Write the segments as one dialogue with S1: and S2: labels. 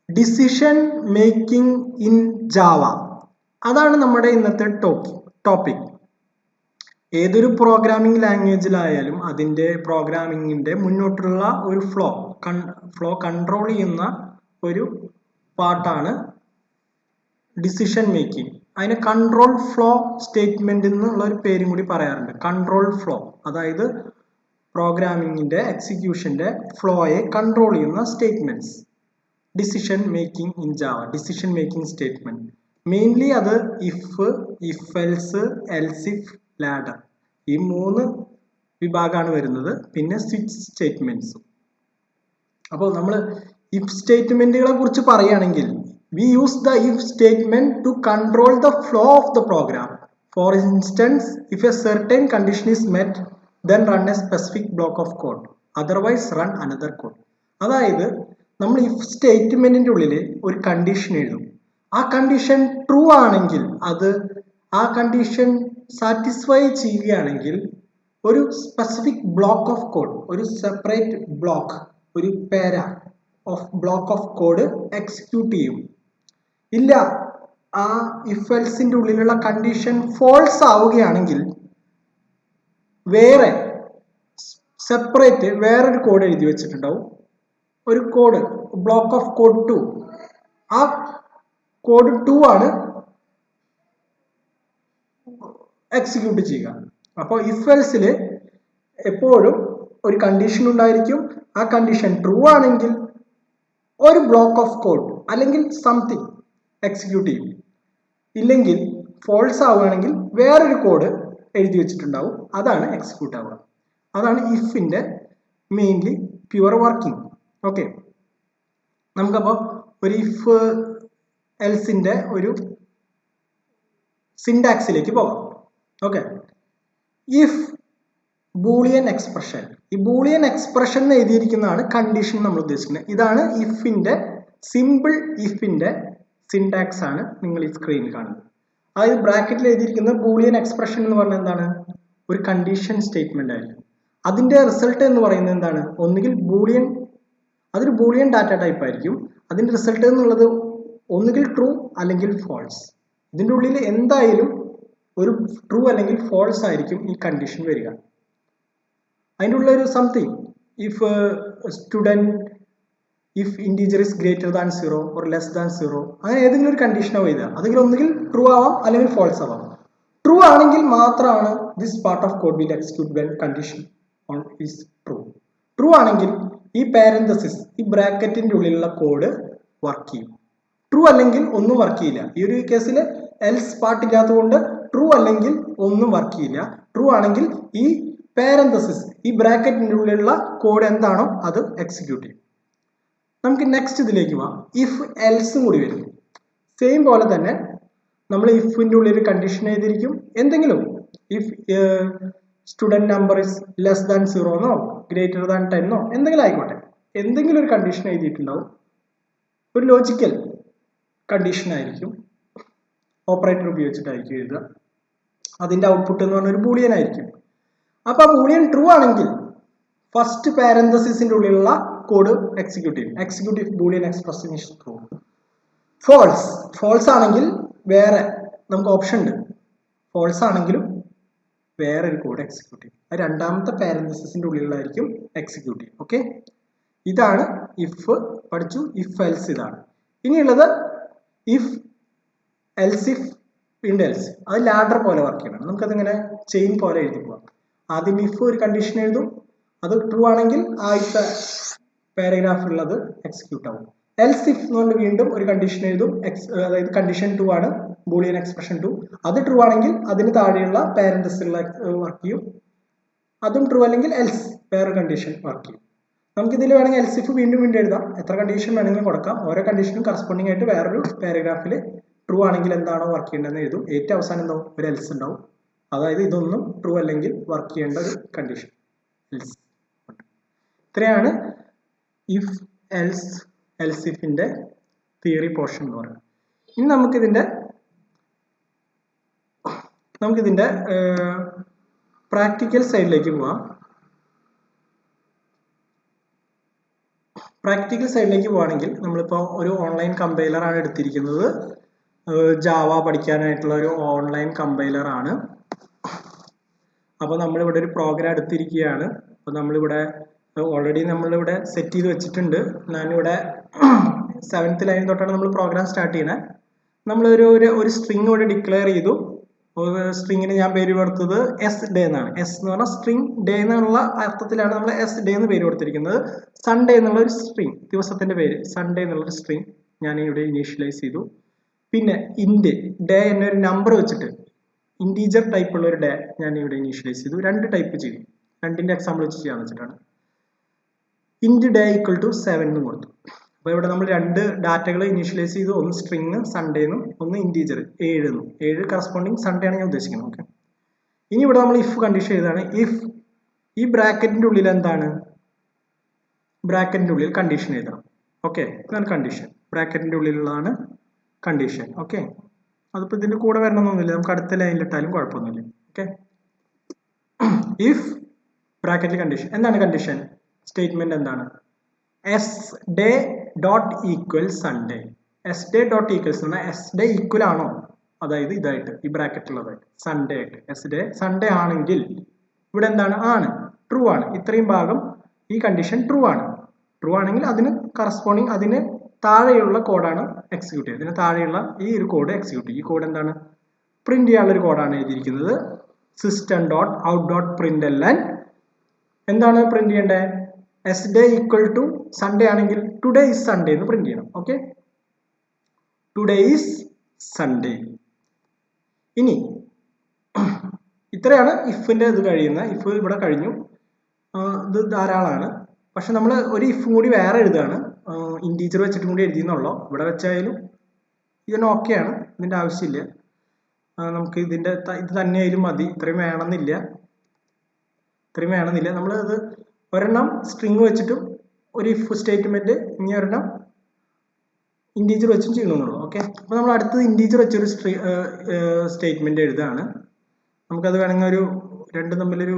S1: Decision making in Java. അതാണ് നമ്മുടെ ഇന്നത്തെ ടോപ്പിക്. ഏതൊരു പ്രോഗ്രാമിംഗ് ലാംഗ്വേജിലായാലും അതിൻ്റെ പ്രോഗ്രാമിങ്ങിൻ്റെ മുന്നോട്ടുള്ള ഒരു ഫ്ലോ കൺട്രോൾ ചെയ്യുന്ന ഒരു പാർട്ടാണ് ഡിസിഷൻ മേക്കിംഗ്. അതിന് കൺട്രോൾ ഫ്ലോ സ്റ്റേറ്റ്മെന്റ് എന്നുള്ള ഒരു പേരും കൂടി പറയാറുണ്ട്. കൺട്രോൾ ഫ്ലോ, അതായത് പ്രോഗ്രാമിങ്ങിന്റെ എക്സിക്യൂഷന്റെ ഫ്ലോയെ കൺട്രോൾ ചെയ്യുന്ന statements. Decision making in Java, decision making statement mainly അത് if else else if ladder ഈ 3 വിഭാഗമാണ് വരുന്നത്. പിന്നെ സ്വിച്ച് സ്റ്റേറ്റ്മെന്റ്സും. അപ്പോൾ നമ്മൾ ഇഫ് സ്റ്റേറ്റ്മെന്റുകളെ കുറിച്ച് പറയുകയാണെങ്കിൽ we use the if statement to control the flow of the program. For instance, if a certain condition is met, then run a specific block of code, otherwise run another code. അതായത് നമ്മൾ if സ്റ്റേറ്റ്മെന്റിന്റെ ഉള്ളിൽ ഒരു condition എഴുതും. ആ condition true ആണെങ്കിൽ ആ condition satisfy ചെയ്യുകയാണെങ്കിൽ ഒരു സ്പെസിഫിക് ബ്ലോക്ക് ഓഫ് കോഡ്, ഒരു സെപ്പറേറ്റ് ബ്ലോക്ക്, ഒരു ബ്ലോക്ക് ഓഫ് കോഡ് എക്സിക്യൂട്ട് ചെയ്യും. ഇല്ല, ആ ഇഫ് എൽസിന്റെ ഉള്ളിലുള്ള കണ്ടീഷൻ ഫോൾസ് ആവുകയാണെങ്കിൽ വേറൊരു കോഡ് എഴുതി വെച്ചിട്ടുണ്ടാവും. ഒരു കോഡ്, ബ്ലോക്ക് ഓഫ് കോഡ് 2. ആ കോഡ് 2 ആണ് എക്സിക്യൂട്ട് ചെയ്യുക. അപ്പോൾ ഇഫ് എൽസിൽ എപ്പോഴും ഒരു കണ്ടീഷൻ ഉണ്ടായിരിക്കും. ആ കണ്ടീഷൻ ട്രൂ ആണെങ്കിൽ ഒരു ബ്ലോക്ക് ഓഫ് കോഡ് അല്ലെങ്കിൽ സംതിങ് എക്സിക്യൂട്ട് ചെയ്യും. ഇല്ലെങ്കിൽ ഫോൾസ് ആവുകയാണെങ്കിൽ വേറൊരു കോഡ് എഴുതി വെച്ചിട്ടുണ്ടാവും, അതാണ് എക്സിക്യൂട്ട് ആവുക. അതാണ് ഇഫിന്റെ മെയിൻലി പ്യുവർ വർക്കിംഗ്. ഓക്കെ, നമുക്കപ്പോൾ ഒരു ഇഫ് എൽസിന്റെ ഒരു സിൻടാക്സിലേക്ക് പോകാം. Okay, if Boolean expression. ഈ ബൂളിയൻ എക്സ്പ്രഷൻ എന്ന് എഴുതിയിരിക്കുന്നതാണ് കണ്ടീഷൻ നമ്മൾ ഉദ്ദേശിക്കുന്നത്. ഇതാണ് ഇഫിന്റെ സിമ്പിൾ ഇഫിന്റെ സിൻടാക്സ് ആണ് നിങ്ങൾ ഈ സ്ക്രീനിൽ കാണുന്നത്. അതായത് ബ്രാക്കറ്റിൽ എഴുതിയിരിക്കുന്ന ബൂളിയൻ എക്സ്പ്രഷൻ എന്ന് പറഞ്ഞാൽ എന്താണ്? ഒരു കണ്ടീഷൻ സ്റ്റേറ്റ്മെന്റ് ആയിരിക്കും. അതിന്റെ റിസൾട്ട് എന്ന് പറയുന്നത് എന്താണ്? ഒന്നുകിൽ അതൊരു ബൂളിയൻ ഡാറ്റ ടൈപ്പ് ആയിരിക്കും. അതിന്റെ റിസൾട്ട് എന്നുള്ളത് ഒന്നുകിൽ ട്രൂ അല്ലെങ്കിൽ ഫോൾസ്. ഇതിന്റെ ഉള്ളിൽ എന്തായാലും ഒരു ട്രൂ അല്ലെങ്കിൽ ഫോൾസ് ആയിരിക്കും ഈ കണ്ടീഷൻ വരിക. അതിൻ്റെ ഉള്ള ഒരു something, if integer is greater than 0 or less than 0, അങ്ങനെ ഏതെങ്കിലും ഒരു കണ്ടീഷനാവും എഴുതുക. അതെങ്കിലും ഒന്നുകിൽ ട്രൂ ആവാം അല്ലെങ്കിൽ ഫോൾസ് ആവാം. ട്രൂ ആണെങ്കിൽ മാത്രമാണ് this part of code will execute when condition is true. True ആണെങ്കിൽ ഈ പാരന്തസിസ്, ഈ ബ്രാക്കറ്റിന്റെ ഉള്ളിലുള്ള കോഡ് വർക്ക് ചെയ്യും. ട്രൂ അല്ലെങ്കിൽ ഒന്നും വർക്ക് ചെയ്യില്ല. ഈ ഒരു കേസിൽ എൽസ് പാർട്ട് ഇല്ലാത്തതുകൊണ്ട് ട്രൂ അല്ലെങ്കിൽ ഒന്നും വർക്ക് ചെയ്യില്ല. ട്രൂ ആണെങ്കിൽ ഈ പാരന്തസിസ്, ഈ ബ്രാക്കറ്റിന്റെ ഉള്ളിലുള്ള കോഡ് എന്താണോ അത് എക്സിക്യൂട്ട് ചെയ്യും. നമുക്ക് നെക്സ്റ്റ് ഇതിലേക്ക് പോവാം. ഇഫ് എൽസും കൂടി വരും. സെയിം പോലെ തന്നെ നമ്മൾ ഇഫിന്റെ ഉള്ളിൽ ഒരു കണ്ടീഷൻ എഴുതിയിരിക്കും. എന്തെങ്കിലും if student number is less than 0 എന്നോ ഗ്രേറ്റർ ദാൻ 10 എന്നോ എന്തെങ്കിലും ആയിക്കോട്ടെ, എന്തെങ്കിലും ഒരു കണ്ടീഷൻ എഴുതിയിട്ടുണ്ടാവും. ഒരു ലോജിക്കൽ കണ്ടീഷൻ ആയിരിക്കും, ഓപ്പറേറ്റർ ഉപയോഗിച്ചിട്ടായിരിക്കും എഴുതുക. അതിന്റെ ഔട്ട്പുട്ട് എന്ന് പറഞ്ഞ ഒരു ബൂളിയൻ ആയിരിക്കും. അപ്പൊ ആ ബൂളിയൻ ട്രൂ ആണെങ്കിൽ ഫസ്റ്റ് പാരന്തസിന്റെ ഉള്ളിലുള്ള കോഡ് എക്സിക്യൂട്ട് ചെയ്യും. Execute if Boolean expression is true. False ആണെങ്കിൽ വേറെ നമുക്ക് ഓപ്ഷൻ ഉണ്ട്. ഫോൾസ് ആണെങ്കിലും വേറൊരു കോഡ് എക്സിക്യൂട്ട് ചെയ്യും. അത് രണ്ടാമത്തെ പാരന്തസിന്റെ ഉള്ളിലായിരിക്കും എക്സിക്യൂട്ട് ചെയ്യും. ഓക്കെ, ഇതാണ് ഇഫ് പഠിച്ചു. ഇഫ് എൽസ് ഇതാണ്. ഇനിയുള്ളത് ഇഫ് എൽസ് ഇഫ് വീണ്ടും എൽസ്. അത് ലാഡർ പോലെ വർക്ക് ചെയ്യണം. നമുക്കതിങ്ങനെ ചെയിൻ പോലെ എഴുതി പോവാം. ആദ്യം ഇഫ് ഒരു കണ്ടീഷൻ എഴുതും, അത് ട്രൂ ആണെങ്കിൽ ആദ്യത്തെ പാരഗ്രാഫിലുള്ളത് എക്സിക്യൂട്ട് ആവും. എൽസ് ഇഫ് എന്നുകൊണ്ട് വീണ്ടും ഒരു കണ്ടീഷൻ എഴുതും. അതായത് കണ്ടീഷൻ 2 ആണ്, ബൂളിയൻ എക്സ്പ്രഷൻ 2. അത് ട്രൂ ആണെങ്കിൽ അതിന് താഴെയുള്ള പാരന്തസിലുള്ള വർക്ക് ചെയ്യും. അതും ട്രൂ അല്ലെങ്കിൽ എൽസ് വേറെ കണ്ടീഷൻ വർക്ക് ചെയ്യും. നമുക്കിതിൽ വേണമെങ്കിൽ എൽസ് ഇഫ് വീണ്ടും എഴുതാം. എത്ര കണ്ടീഷൻ വേണമെങ്കിലും കൊടുക്കാം. ഓരോ കണ്ടീഷനും കറസ്പോണ്ടിങ് ആയിട്ട് വേറൊരു പാരഗ്രാഫിൽ ട്രൂ ആണെങ്കിൽ എന്താണോ വർക്ക് ചെയ്യേണ്ടതെന്ന് എഴുതും. ഏറ്റവും അവസാനം എന്താവും? ഒരു എൽസ് ഉണ്ടാവും. അതായത് ഇതൊന്നും ട്രൂ അല്ലെങ്കിൽ വർക്ക് ചെയ്യേണ്ട ഒരു കണ്ടീഷൻ എൽസ്. ഇത്രയാണ് ഇഫ് എൽസ് ഇഫിന്റെ തിയറി പോർഷൻ എന്ന് പറയുന്നത്. ഇനി നമുക്കിതിന്റെ പ്രാക്ടിക്കൽ സൈഡിലേക്ക് പോവാം. പ്രാക്ടിക്കൽ സൈഡിലേക്ക് പോവുകയാണെങ്കിൽ നമ്മളിപ്പോൾ ഒരു ഓൺലൈൻ കമ്പൈലറാണ് എടുത്തിരിക്കുന്നത്. ജാവ പഠിക്കാനായിട്ടുള്ള ഒരു ഓൺലൈൻ കമ്പൈലറാണ്. അപ്പോൾ നമ്മളിവിടെ ഒരു പ്രോഗ്രാം എടുത്തിരിക്കുകയാണ്. അപ്പോൾ നമ്മളിവിടെ ഓൾറെഡി നമ്മളിവിടെ സെറ്റ് ചെയ്ത് വെച്ചിട്ടുണ്ട്. ഞാനിവിടെ 7th ലൈൻ തൊട്ടാണ് നമ്മൾ പ്രോഗ്രാം സ്റ്റാർട്ട് ചെയ്യുന്നത്. നമ്മളൊരു സ്ട്രിങ് ഇവിടെ ഡിക്ലെയർ ചെയ്തു. സ്ട്രിങ്ങിന് ഞാൻ പേര് കൊടുത്തത് എസ് ഡേ എന്നാണ്. എസ് എന്ന് പറഞ്ഞാൽ സ്ട്രിങ് ഡേ എന്നുള്ള അർത്ഥത്തിലാണ് നമ്മൾ എസ് ഡേ എന്ന് പേര് കൊടുത്തിരിക്കുന്നത്. സൺഡേ എന്നുള്ള ഒരു സ്ട്രിങ്, ദിവസത്തിന്റെ പേര് സൺഡേ എന്നുള്ളൊരു സ്ട്രിങ് ഞാൻ ഇവിടെ ഇനീഷ്യലൈസ് ചെയ്തു. പിന്നെ ഇൻഡ് ഡേ എന്നൊരു നമ്പർ വെച്ചിട്ട് ഇൻറ്റീജർ ടൈപ്പ് ഉള്ള ഒരു ഡേ ഞാൻ ഇവിടെ ഇനീഷ്യലൈസ് ചെയ്തു. 2 ടൈപ്പ് ചെയ്തു. 2ന്റെ എക്സാമ്പിൾ വെച്ച് ചെയ്യാന്ന് വെച്ചിട്ടാണ്. ഇൻഡ് ഡേ ഈക്വൽ ടു 7 എന്നും കൊടുത്തു. അപ്പോൾ ഇവിടെ നമ്മൾ 2 ഡാറ്റകൾ ഇനീഷ്യലൈസ് ചെയ്തു. ഒന്ന് സ്ട്രിങ് സൺഡേ എന്നും ഒന്ന് ഇൻറ്റീജർ 7 എന്നും. 7 കറസ്പോണ്ടിങ് സൺഡേ ആണ് ഞാൻ ഉദ്ദേശിക്കുന്നത്. ഓക്കെ, ഇനി ഇവിടെ നമ്മൾ ഇഫ് കണ്ടീഷൻ എഴുതാണ്. ഇഫ് ഈ ബ്രാക്കറ്റിന്റെ ഉള്ളിൽ എന്താണ്, ബ്രാക്കറ്റിന്റെ ഉള്ളിൽ കണ്ടീഷൻ എഴുതണം. ഓക്കെ, ഇതാണ് കണ്ടീഷൻ. ബ്രാക്കറ്റിന്റെ ഉള്ളിലുള്ളതാണ് കണ്ടീഷൻ. ഓക്കെ, അതിപ്പോൾ ഇതിന്റെ കൂടെ വരണമെന്നൊന്നുമില്ല, നമുക്ക് അടുത്ത ലൈനിലിട്ടാലും കുഴപ്പമൊന്നുമില്ല. ഓക്കെ, ഇഫ് ബ്രാക്കറ്റിൽ കണ്ടീഷൻ. എന്താണ് കണ്ടീഷൻ സ്റ്റേറ്റ്മെന്റ്? എന്താണ് S day dot equal Sunday. S day dot equals എന്ന് പറഞ്ഞാൽ എസ് ഡേ ഈക്വൽ ആണോ, അതായത് ഇതായിട്ട് ഈ ബ്രാക്കറ്റിലുള്ളതായിട്ട് സൺഡേ ആയിട്ട് എസ് ഡേ സൺഡേ ആണെങ്കിൽ ഇവിടെ എന്താണ്, ആണ്, ട്രൂ ആണ്. ഇത്രയും ഭാഗം ഈ കണ്ടീഷൻ ട്രൂ ആണ്. ട്രൂ ആണെങ്കിൽ അതിന് കറസ്പോണ്ടിങ് അതിന് താഴെയുള്ള കോഡാണ് എക്സിക്യൂട്ട് ചെയ്യുക. ഇതിന് താഴെയുള്ള ഈ ഒരു കോഡ് എക്സിക്യൂട്ട് ചെയ്യും. ഈ കോഡ് എന്താണ്, പ്രിന്റ് ചെയ്യാനുള്ള ഒരു കോഡാണ് എഴുതിയിരിക്കുന്നത്. System dot out dot print എല്ലാം എന്താണ് പ്രിന്റ് ചെയ്യേണ്ടത്, s day equal to Sunday ആണെങ്കിൽ ടുഡേ ഈസ് സൺഡേ എന്ന് പ്രിന്റ് ചെയ്യണം. Okay, today is Sunday. ഇനി ഇത്രയാണ് ഇഫിന്റെ ഇത് കഴിയുന്നത്. ഇഫ് ഇവിടെ കഴിഞ്ഞു, ഇത് ധാരാളമാണ്. പക്ഷെ നമ്മൾ ഒരു ഇഫും കൂടി വേറെ എഴുതുകയാണ്. ഇൻറ്റീജർ വെച്ചിട്ടും കൂടി എഴുതിയെന്നുള്ളൂ. ഇവിടെ വെച്ചായാലും ഇതിന് ഓക്കെയാണ്, ഇതിൻ്റെ ആവശ്യമില്ല. നമുക്ക് ഇത് തന്നെയായാലും മതി. ഇത്രയും വേണമെന്നില്ല. നമ്മൾ ഇത് ഒരെണ്ണം സ്ട്രിങ് വെച്ചിട്ടും ഒരു ഇഫ് സ്റ്റേറ്റ്മെന്റ്, ഇനി ഒരെണ്ണം ഇൻറ്റീജർ വെച്ചും ചെയ്യണമെന്നുള്ളൂ. ഓക്കെ, അപ്പോൾ നമ്മൾ അടുത്തത് ഇൻറ്റീജർ വെച്ചൊരു സ്റ്റേറ്റ്മെന്റ് എഴുതുകയാണ്. നമുക്കത് വേണമെങ്കിൽ ഒരു രണ്ടും തമ്മിലൊരു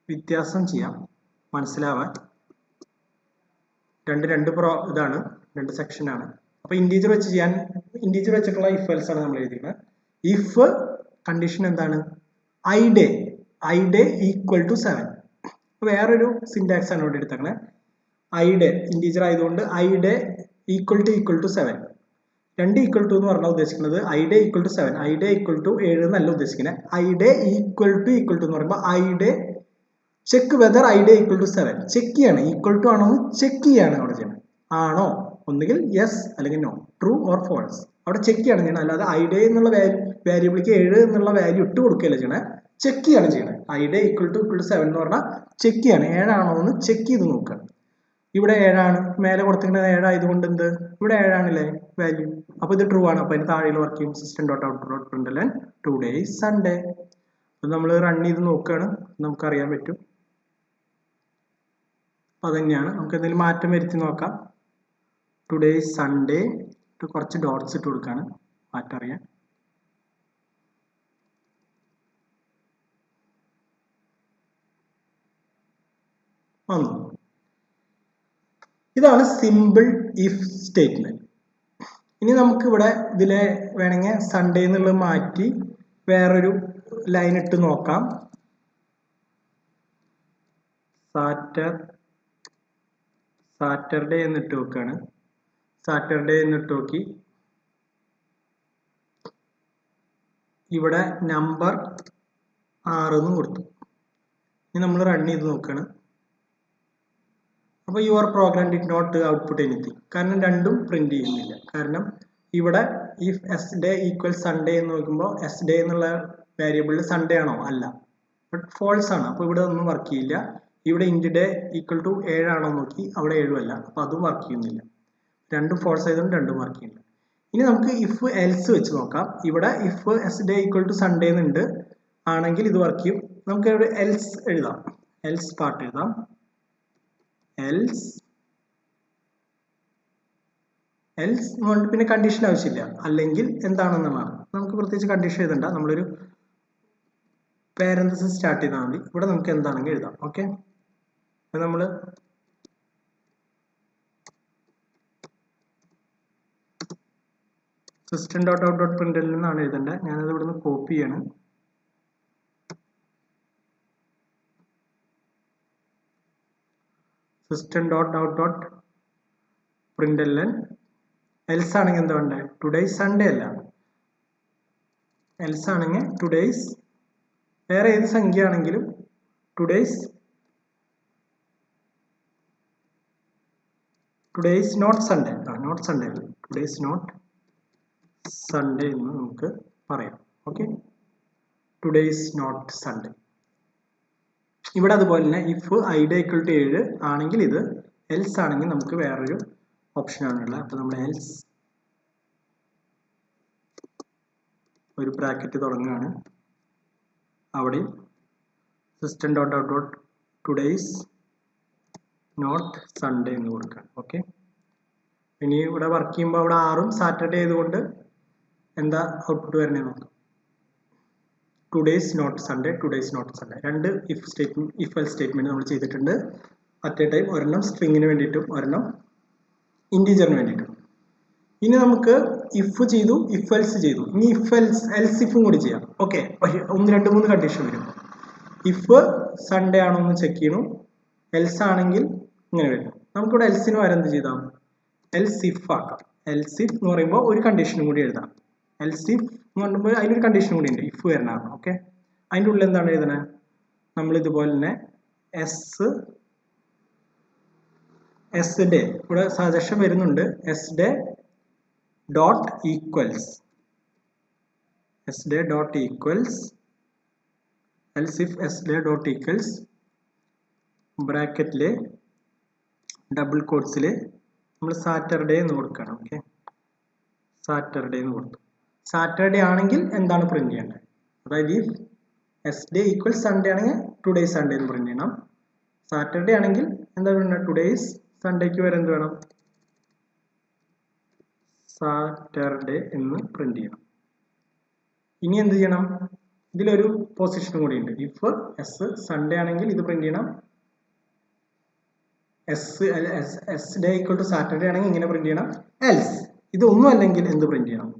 S1: വ്യത്യാസം ചെയ്യാം മനസ്സിലാവാൻ. രണ്ട് ഇതാണ്, 2 സെക്ഷനാണ്. അപ്പോൾ ഇൻറ്റീജർ വെച്ച് ചെയ്യാൻ, ഇൻറ്റീജർ വെച്ചിട്ടുള്ള ഇഫ് എൽസ് ആണ് നമ്മൾ എഴുതിക്കുന്നത്. ഇഫ് കണ്ടീഷൻ എന്താണ്, ഐ ഡേ ഈക്വൽ ടു 7. വേറൊരു സിൻടാക്സ് ആണ് ഇവിടെ എടുത്തേക്കുന്നത്. ഐ ഡേ ഇൻറ്റീജർ ആയതുകൊണ്ട് I day equal to 7. 2 equal to എന്ന് പറഞ്ഞാൽ ഉദ്ദേശിക്കുന്നത് I day equal to 7. I day equal to 7 എന്നല്ല ഉദ്ദേശിക്കുന്നത്. ഐ ഡേ ഈക്വൽ ടു എന്ന് പറയുമ്പോൾ I day check whether I day equal to 7 check ചെയ്യാണ്. ഈക്വൽ ടു ആണോ എന്ന് ചെക്ക് ചെയ്യാണ് അവിടെ ചെയ്യണം. ആണോ, ഒന്നുകിൽ യെസ് അല്ലെങ്കിൽ നോ, ട്രൂ ഓർ ഫോൾസ്, അവിടെ ചെക്ക് ചെയ്യാണ് ചെയ്യണം. അല്ലാതെ ഐ ഡേ എന്നുള്ള വാല്യൂബിളിക്ക് 7 എന്നുള്ള വാല്യൂ ഇട്ട് കൊടുക്കുകയല്ല ചെയ്യണേ, ചെക്ക് ചെയ്യാണ് ചെയ്യണത്. ഐ ഡേ ഈക്വൽ ടു 7 എന്ന് പറഞ്ഞാൽ ചെക്ക് ചെയ്യാണ്, 7 ആണോ എന്ന് ചെക്ക് ചെയ്ത് നോക്കുക. ഇവിടെ 7 ആണ്, മേലെ കൊടുത്തിരിക്കുന്നത് 7 ആയതുകൊണ്ട് എന്ത്, ഇവിടെ 7 ആണല്ലേ വാല്യൂ. അപ്പോൾ ഇത് ട്രൂ ആണ്. അപ്പോൾ അതിന് താഴെയുള്ള വർക്ക് ചെയ്യും system dot out dot print today is Sunday. അപ്പോൾ നമ്മൾ റൺ ചെയ്ത് നോക്കുകയാണ്, നമുക്കറിയാൻ പറ്റും. അപ്പോൾ അതന്നെയാണ്. നമുക്ക് എന്തെങ്കിലും മാറ്റം വരുത്തി നോക്കാം. ടുഡേ ഈസ് സൺഡേ, കുറച്ച് ഡോട്ട്സ് ഇട്ട് കൊടുക്കുകയാണ് മാറ്റം അറിയാൻ. ഇതാണ് സിമ്പിൾ ഇഫ് സ്റ്റേറ്റ്മെന്റ്. ഇനി നമുക്ക് ഇവിടെ ഇതിലെ വേണമെങ്കിൽ സൺഡേ എന്നുള്ളത് മാറ്റി വേറൊരു ലൈൻ ഇട്ട് നോക്കാം. സാറ്റർഡേ എന്നിട്ട് നോക്കുകയാണ്. സാറ്റർഡേ എന്നിട്ട് നോക്കി ഇവിടെ നമ്പർ 6 എന്നും കൊടുത്തു. ഇനി നമ്മൾ റൺ ചെയ്ത് നോക്കുകയാണ്. അപ്പോൾ your program did not output anything, കാരണം രണ്ടും പ്രിന്റ് ചെയ്യുന്നില്ല. കാരണം ഇവിടെ if S day equal Sunday എന്ന് നോക്കുമ്പോൾ എസ് ഡേ എന്നുള്ള വേരിയബിളിൽ സൺഡേ ആണോ, അല്ല, ബട്ട് ഫോൾസ് ആണ്. അപ്പോൾ ഇവിടെ ഒന്നും വർക്ക് ചെയ്യില്ല. ഇവിടെ ഇൻഡ് ഡേ ഈക്വൽ ടു 7 ആണോ നോക്കി, അവിടെ 7 അല്ല, അപ്പോൾ അതും വർക്ക് ചെയ്യുന്നില്ല. രണ്ടും ഫോൾസ് ആയതുകൊണ്ട് രണ്ടും വർക്ക് ചെയ്യുന്നില്ല. ഇനി നമുക്ക് ഇഫ് എൽസ് വെച്ച് നോക്കാം. ഇവിടെ if S day equal to Sunday എന്നുണ്ട് ആണെങ്കിൽ ഇത് വർക്ക് ചെയ്യും. നമുക്ക് ഇവിടെ എൽസ് എഴുതാം, എൽസ് പാർട്ട് എഴുതാം. എൽസ് പിന്നെ കണ്ടീഷൻ ആവശ്യമില്ല, അല്ലെങ്കിൽ എന്താണെന്നുള്ളതാണ്. നമുക്ക് പ്രത്യേകിച്ച് കണ്ടീഷൻ എഴുതണ്ട, നമ്മളൊരു പാരന്തസിസ് സ്റ്റാർട്ട് ചെയ്താൽ മതി. ഇവിടെ നമുക്ക് എന്താണെങ്കിൽ എഴുതാം. ഓക്കെ, നമ്മൾ system.out.println എന്നാണ് എഴുതേണ്ടത്. ഞാനത് ഇവിടുന്ന് കോപ്പി ചെയ്യാണ്. system.out.println else ആണെങ്കിൽ എന്താ വേണ്ടേ? ടുഡേയ്സ് സൺഡേ അല്ല. else ആണെങ്കിൽ ടുഡേയ്സ് വേറെ ഏത് സംഖ്യ ആണെങ്കിലും today's not Sunday, not Sunday, today's not Sunday എന്ന് നമുക്ക് പറയാം. Okay, today's not Sunday. ഇവിടെ അതുപോലെ തന്നെ ഇഫ് ഐഡി ഈക്വൽ ടു 7 ആണെങ്കിൽ ഇത്, എൽസ് ആണെങ്കിൽ നമുക്ക് വേറൊരു ഓപ്ഷൻ ആണുള്ളത്. അപ്പോൾ നമ്മൾ എൽസ് ഒരു ബ്രാക്കറ്റ് തുടങ്ങുകയാണ്. അവിടെ system.out.ടുഡേയ്സ് നോട്ട് സൺഡേ എന്ന് കൊടുക്കാം. ഓക്കെ, ഇനി ഇവിടെ വർക്ക് ചെയ്യുമ്പോൾ അവിടെ 6 സാറ്റർഡേ ആയതുകൊണ്ട് എന്താ ഔട്ട്പുട്ട് വരണേ നോക്കാം. Today's not Sunday, today's not Sunday. രണ്ട് ഇഫ് എൽസ് സ്റ്റേറ്റ്മെന്റ് നമ്മൾ ചെയ്തിട്ടുണ്ട്. അറ്റ് എ ടൈം ഒരെണ്ണം സ്ട്രിങ്ങിന് വേണ്ടിയിട്ടും ഒരെണ്ണം ഇൻറ്റീജറിന് വേണ്ടിയിട്ടും. ഇനി നമുക്ക് ഇഫ് ചെയ്തു, ഇഫ് എൽസ് ചെയ്തു. ഇനി ഇഫ് എൽസ് ഇഫും കൂടി ചെയ്യാം. ഓക്കെ, 2-3 കണ്ടീഷൻ വരും. ഇഫ് സൺഡേ ആണോ എന്ന് ചെക്ക് ചെയ്യണു, എൽസ് ആണെങ്കിൽ ഇങ്ങനെ വരും. നമുക്കിവിടെ എൽസിന് വരെ എന്ത് ചെയ്താം? എൽസ് ഇഫ് ആക്കാം. എൽസ് ഇഫ് എന്ന് പറയുമ്പോൾ ഒരു കണ്ടീഷനും കൂടി എഴുതാം. എൽസ് ഇഫ് എന്ന് പറയുമ്പോൾ അതിനൊരു കണ്ടീഷൻ കൂടി ഉണ്ട്, ഇഫ് വരണമാണ്. ഓക്കെ, അതിൻ്റെ ഉള്ളിൽ എന്താണ് എഴുതണേ? നമ്മൾ ഇതുപോലെ തന്നെ എസ് ഡേ ഇവിടെ സജഷൻ വരുന്നുണ്ട്. S day dot equals else if S day dot equals ബ്രാക്കറ്റില് ഡബിൾ കോട്ട്സിൽ നമ്മൾ സാറ്റർഡേ എന്ന് കൊടുക്കണം. ഓക്കെ, സാറ്റർഡേ എന്ന് കൊടുത്തു. സാറ്റർഡേ ആണെങ്കിൽ എന്താണ് പ്രിന്റ് ചെയ്യേണ്ടത്? അതായത് if S day equal Sunday ആണെങ്കിൽ ടുഡേയ്സ് സൺഡേ എന്ന് പ്രിന്റ് ചെയ്യണം. സാറ്റർഡേ ആണെങ്കിൽ എന്താ വേണ്ടത്? ടുഡേയ്സ് സൺഡേക്ക് വരെ എന്ത് വേണം? സാറ്റർഡേ എന്ന് പ്രിന്റ് ചെയ്യണം. ഇനി എന്ത് ചെയ്യണം? ഇതിലൊരു പൊസിഷൻ കൂടി ഉണ്ട്. ഇഫ് എസ് സൺഡേ ആണെങ്കിൽ ഇത് പ്രിന്റ് ചെയ്യണം. S day equal to Saturday ആണെങ്കിൽ ഇങ്ങനെ പ്രിന്റ് ചെയ്യണം. എൽസ് ഇതൊന്നും അല്ലെങ്കിൽ എന്ത് പ്രിന്റ് ചെയ്യണം?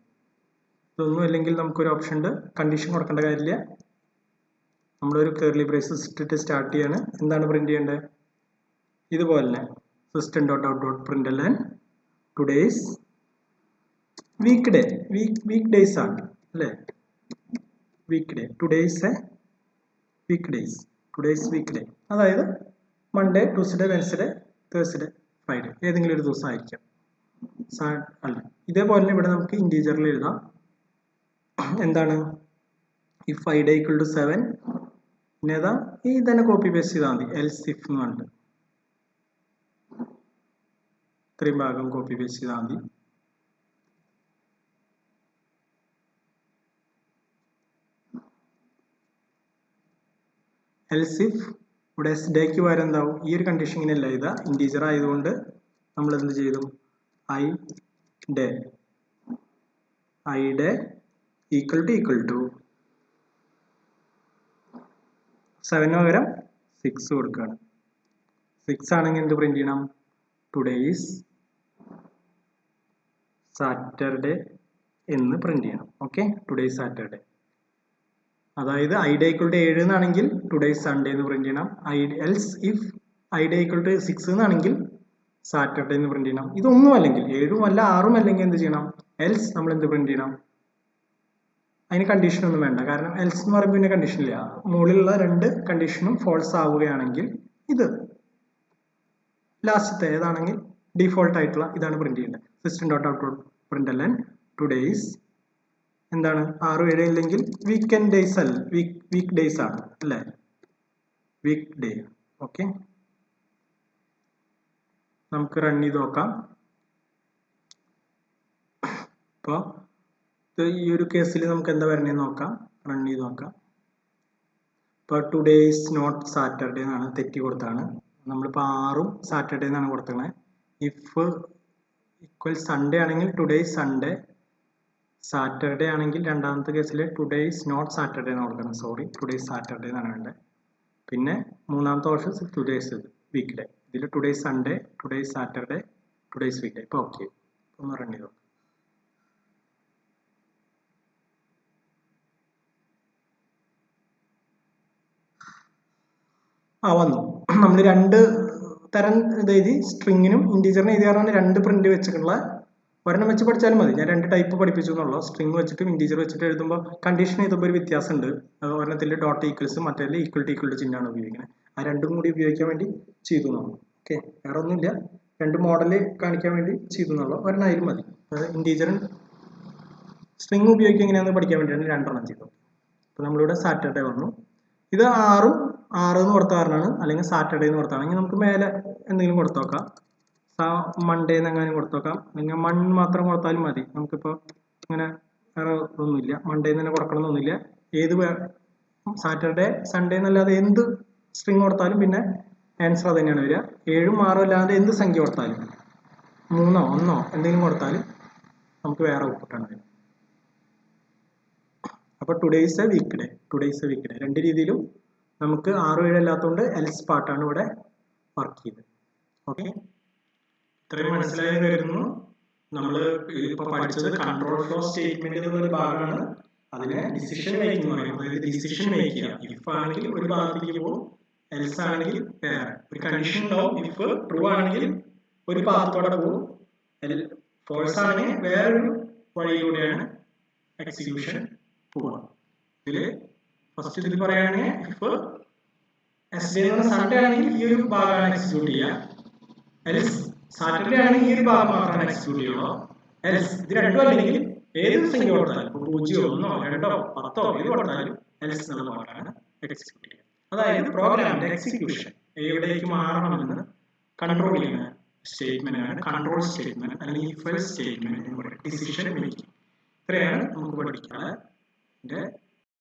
S1: ഇതൊന്നും അല്ലെങ്കിൽ നമുക്കൊരു ഓപ്ഷൻ ഉണ്ട്, കണ്ടീഷൻ കൊടുക്കേണ്ട കാര്യമില്ല. നമ്മളൊരു കേർലി ബ്രേസസ് ഇട്ടിട്ട് സ്റ്റാർട്ട് ചെയ്യാണ്. എന്താണ് പ്രിന്റ് ചെയ്യേണ്ടത്? ഇതുപോലെ തന്നെ system.out.println ടുഡേയ്സ് വീക്ക് ഡേയ്സ് ആണ് അല്ലേ? Week day, today's week day. അതായത് Monday, Tuesday, Wednesday, Thursday, Friday ഏതെങ്കിലും ഒരു ദിവസം ആയിരിക്കാം. അല്ല, ഇതേപോലെ ഇവിടെ നമുക്ക് ഇൻറ്റീജറിൽ എഴുതാം. എന്താണ്? If I day equal to 7 പിന്നെ ഏതാ? ഈ തന്നെ കോപ്പി പേസ്റ്റ് ചെയ്താൽ മതി. എൽസ് ഇഫ് എന്ന് പറഞ്ഞിട്ട് ഇത്രയും ഭാഗം കോപ്പി പേസ്റ്റ് ചെയ്താൽ മതി. എൽസ് ഇഫ് ഇവിടെ എസ് ഡേക്ക് പകരം എന്താവും? ഈ ഒരു കണ്ടീഷൻ ഇങ്ങനെയല്ല ഇതാ, ഇൻറ്റീജർ ആയതുകൊണ്ട് നമ്മൾ എന്ത് ചെയ്തു? ഐ ഡേ ഈക്വൽ ടു 7 പകരം 6 കൊടുക്കുകയാണ്. 6 ആണെങ്കിൽ എന്ത് പ്രിന്റ് ചെയ്യണം? ടുഡേയ്സ് സാറ്റർഡേ എന്ന് പ്രിന്റ് ചെയ്യണം. Okay, today's Saturday. അതായത് ഐ ഡേ ഈക്വൽ ടു 7 എന്നാണെങ്കിൽ ടുഡേയ്സ് സൺഡേ എന്ന് പ്രിന്റ് ചെയ്യണം. Else if I day equal to 6 എന്നാണെങ്കിൽ സാറ്റർഡേ എന്ന് പ്രിന്റ് ചെയ്യണം. ഇതൊന്നും അല്ലെങ്കിൽ 7 അല്ല 6 അല്ലെങ്കിൽ എന്ത് ചെയ്യണം? എൽസ് നമ്മൾ എന്ത് പ്രിന്റ് ചെയ്യണം? അതിന് കണ്ടീഷൻ ഒന്നും വേണ്ട, കാരണം എൽസ് എന്ന് പറയുമ്പോൾ പിന്നെ കണ്ടീഷൻ ഇല്ല. മുകളിലുള്ള 2 കണ്ടീഷനും ഫോൾസ് ആവുകയാണെങ്കിൽ ഇത് ലാസ്റ്റത്തെ ഏതാണെങ്കിൽ ഡിഫോൾട്ട് ആയിട്ടുള്ള ഇതാണ് പ്രിന്റ് ചെയ്യേണ്ടത്. system.out.println ടുഡേയ്സ് എന്താണ്? 6-7 ഇല്ലെങ്കിൽ വീക്കെൻഡ് ഡേയ്സ് അല്ല, വീക്ക് ഡേയ്സ് ആണ് അല്ലേ? Week day. ഓക്കെ, നമുക്ക് റൺ ചെയ്ത് നോക്കാം. അപ്പോൾ ഈ ഒരു കേസിൽ നമുക്ക് എന്താ വരണേന്ന് നോക്കാം. റൺ ചെയ്ത് നോക്കാം. ഇപ്പോൾ ടുഡേയ്സ് നോട്ട് സാറ്റർഡേ എന്നാണ് തെറ്റി കൊടുത്താണ്. നമ്മളിപ്പോൾ 6 സാറ്റർഡേ എന്നാണ് കൊടുത്തത്. ഇഫ് ഈക്വൽ സൺഡേ ആണെങ്കിൽ ടുഡേയ്സ് സൺഡേ, സാറ്റർഡേ ആണെങ്കിൽ രണ്ടാമത്തെ കേസിൽ ടുഡേയ്സ് നോട്ട് സാറ്റർഡേ എന്ന് കൊടുക്കണം. സോറി, ടുഡേയ്സ് സാറ്റർഡേ എന്നാണ് വേണ്ടത്. പിന്നെ മൂന്നാമത്തെ ഓപ്ഷൻ ടുഡേയ്സ് വീക്ക് ഡേ. ഇതിൽ today's Sunday, today's Saturday, today's week day. ഇപ്പോൾ ഓക്കെ, ഒന്ന് റൺ ചെയ്തു. വന്നു. നമ്മൾ രണ്ട് തരം എഴുതി, സ്ട്രിങ്ങിനും ഇൻറ്റീജറിനും എഴുതി കാരണം രണ്ട് പ്രിന്റ് വെച്ചിട്ടുള്ള ഒരെണ്ണം വെച്ച് പഠിച്ചാലും മതി. ഞാൻ രണ്ട് ടൈപ്പ് പഠിപ്പിച്ചു എന്നുള്ളൂ. സ്ട്രിങ് വെച്ചിട്ടും ഇൻറ്റീജർ വെച്ചിട്ട് എഴുതുമ്പോൾ കണ്ടീഷൻ എഴുതുമ്പോൾ ഒരു വ്യത്യാസമുണ്ട്. ഒരെണ്ണത്തിൽ ഡോട്ട് ഈക്വൽസ്, മറ്റേ ഈക്വൽ ടു ചിഹ്നമാണ് ഉപയോഗിക്കുന്നത്. ആ രണ്ടും കൂടി ഉപയോഗിക്കാൻ വേണ്ടി ചെയ്തു എന്നുള്ളൂ. ഓക്കെ, വേറെ ഒന്നുമില്ല. രണ്ട് മോഡല് കാണിക്കാൻ വേണ്ടി ചെയ്തു എന്നുള്ളൂ. ഒരെണ്ണമായാലും മതി. ഇൻറ്റീജറും സ്ട്രിങ് ഉപയോഗിക്കുക എങ്ങനെയാണെന്ന് പഠിക്കാൻ വേണ്ടിയാണ് രണ്ടെണ്ണം ചെയ്തത്. അപ്പോൾ നമ്മളിവിടെ സാറ്റർഡേ വന്നു. ഇത് 6 എന്ന് കൊടുത്ത കാരണമാണ്, അല്ലെങ്കിൽ സാറ്റർഡേ എന്ന് കൊടുത്താണെങ്കിൽ നമുക്ക് മേലെ എന്തെങ്കിലും കൊടുത്തു നോക്കാം. മൺഡേ എന്നെങ്ങാനും കൊടുത്തു നോക്കാം, അല്ലെങ്കിൽ മൺ മാത്രം കൊടുത്താലും മതി. നമുക്കിപ്പോൾ ഇങ്ങനെ വേറെ ഒന്നുമില്ല, മൺഡേ തന്നെ കൊടുക്കണമെന്നൊന്നുമില്ല. ഏത് സാറ്റർഡേ സൺഡേ എന്നല്ലാതെ എന്ത് സ്ട്രിങ് കൊടുത്താലും പിന്നെ ആൻസർ അത് തന്നെയാണ് വരിക. 7ഉം 6ഉം അല്ലാതെ എന്ത് സംഖ്യ കൊടുത്താലും 3ഓ 1ഓ എന്തെങ്കിലും കൊടുത്താലും നമുക്ക് വേറെ ഔട്ട്പുട്ടാണ് വരിക. അപ്പോൾ today is a week day. രണ്ട് രീതിയിലും നമുക്ക് 6, 7 അല്ലാത്തതുകൊണ്ട് എൽസ് പാർട്ടാണ് ഇവിടെ വർക്ക് ചെയ്തത്. ഓക്കെ, ഇത്രയും മനസ്സിലായി വരുന്നു. നമ്മൾ ഇപ്പോൾ പഠിച്ചത് കൺട്രോൾ ഫ്ലോ സ്റ്റേറ്റ്മെന്റ് എന്നൊരു ഭാഗമാണ്. അതിനെ ഡിസിഷൻ മേക്കിംഗ് എന്ന് പറയും. അതായത് ഡിസിഷൻ മേക്ക് ചെയ്യുക. ഇഫ് ആണെങ്കിൽ ഒരു ഭാഗത്തേക്ക് പോകും, എൽസ് ആണെങ്കിൽ വേറെ ഒരു കണ്ടീഷൻ ഉണ്ടാവും. ഇഫ് ട്രൂ ആണെങ്കിൽ ഒരു പാത്തോടെ പോകും, ഫോൾസ് ആണെങ്കിൽ വേറൊരു വഴിയിലൂടെയാണ് എക്സിക്യൂഷൻ പോവുക. ഇതില് ഫസ്റ്റ് ഇതിൽ പറയുകയാണെങ്കിൽ ഇഫ് എസ് ഡേ എന്ന് പറഞ്ഞ സൺഡേ ആണെങ്കിൽ ഈ ഒരു ഭാഗമാണ് എക്സിക്യൂട്ട് ചെയ്യുക, എൽസ് സാറ്റർഡേ ആണെങ്കിൽ ഈ ഒരു ഭാഗം മാത്രമാണ് എക്സിക്യൂട്ട് ചെയ്യുള്ളൂ. എൽസ് ഇത് രണ്ടും അല്ലെങ്കിൽ ഏത് സംഖ്യ കൊടുത്താലും, ഇപ്പോൾ 0, 1, 2, 10 ഏത് കൊടുത്താലും എൽസ് എന്നുള്ള ഭാഗമാണ് എക്സിക്യൂട്ട് ചെയ്യുക. അതായത് പ്രോഗ്രാമിന്റെ എക്സിക്യൂഷൻ എവിടേക്ക് മാറണമെന്ന് കൺട്രോൾ ചെയ്യുന്ന സ്റ്റേറ്റ്മെന്റ് ആണ് കൺട്രോൾ സ്റ്റേറ്റ്മെന്റ്, അല്ലെങ്കിൽ ഇഫ് എൽസ് സ്റ്റേറ്റ്മെന്റ് എന്ന് പറയുന്നത് ഡിസിഷൻ മേക്കിംഗ്. ഇത്രയാണ് നമുക്ക് പഠിക്കാനുള്ള